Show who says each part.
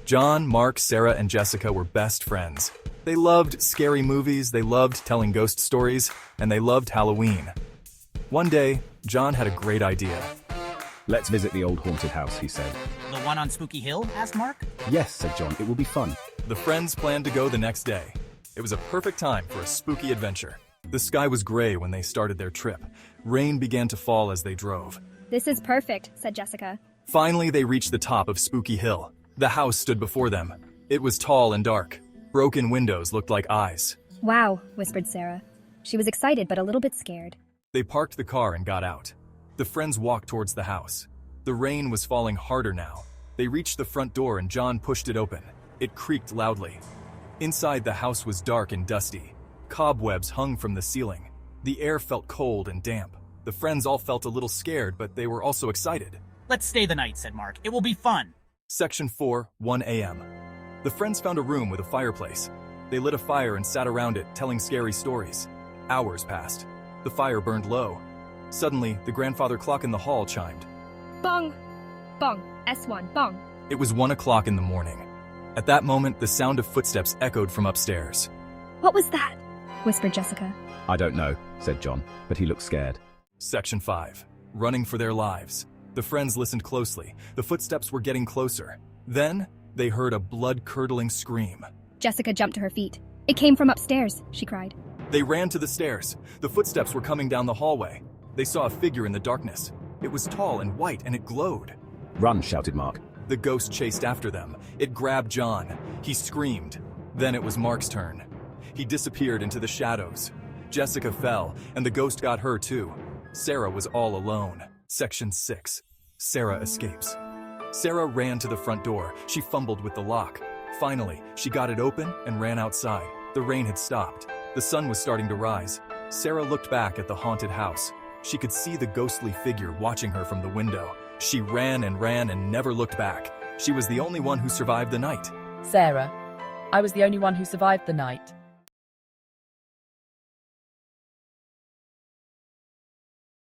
Speaker 1: John, Mark, Sarah, and Jessica were best friends. They loved scary movies, they loved telling ghost stories, and they loved Halloween. One day, John had a great idea.
Speaker 2: Let's visit the old haunted house, he said.
Speaker 3: The one on Spooky Hill? Asked Mark.
Speaker 2: Yes, said John, it will be fun.
Speaker 1: The friends planned to go the next day. It was a perfect time for a spooky adventure. The sky was gray when they started their trip. Rain began to fall as they drove.
Speaker 4: This is perfect, said Jessica.
Speaker 1: Finally, they reached the top of Spooky Hill. The house stood before them. It was tall and dark. Broken windows looked like eyes.
Speaker 4: Wow, whispered Sarah. She was excited but a little bit scared.
Speaker 1: They parked the car and got out. The friends walked towards the house. The rain was falling harder now. They reached the front door and John pushed it open. It creaked loudly. Inside, the house was dark and dusty. Cobwebs hung from the ceiling. The air felt cold and damp. The friends all felt a little scared, but they were also excited.
Speaker 3: Let's stay the night, said Mark. It will be fun.
Speaker 1: Section 4, 1 a.m. The friends found a room with a fireplace. They lit a fire and sat around it, telling scary stories. Hours passed. The fire burned low. Suddenly, the grandfather clock in the hall chimed.
Speaker 4: Bong! Bong! S1, bong!
Speaker 1: It was 1 o'clock in the morning. At that moment, the sound of footsteps echoed from upstairs.
Speaker 4: What was that? Whispered Jessica.
Speaker 2: I don't know, said John, but he looked scared.
Speaker 1: Section 5. Running for their lives. The friends listened closely. The footsteps were getting closer. Then, they heard a blood-curdling scream.
Speaker 4: Jessica jumped to her feet. It came from upstairs, she cried.
Speaker 1: They ran to the stairs. The footsteps were coming down the hallway. They saw a figure in the darkness. It was tall and white, and it glowed.
Speaker 2: Run, shouted Mark.
Speaker 1: The ghost chased after them. It grabbed John. He screamed. Then it was Mark's turn. He disappeared into the shadows. Jessica fell, and the ghost got her too. Sarah was all alone. Section 6. Sarah escapes. Sarah ran to the front door. She fumbled with the lock. Finally, she got it open and ran outside. The rain had stopped. The sun was starting to rise. Sarah looked back at the haunted house. She could see the ghostly figure watching her from the window. She ran and never looked back. She was the only one who survived the night.
Speaker 5: Sarah, I was the only one who survived the night.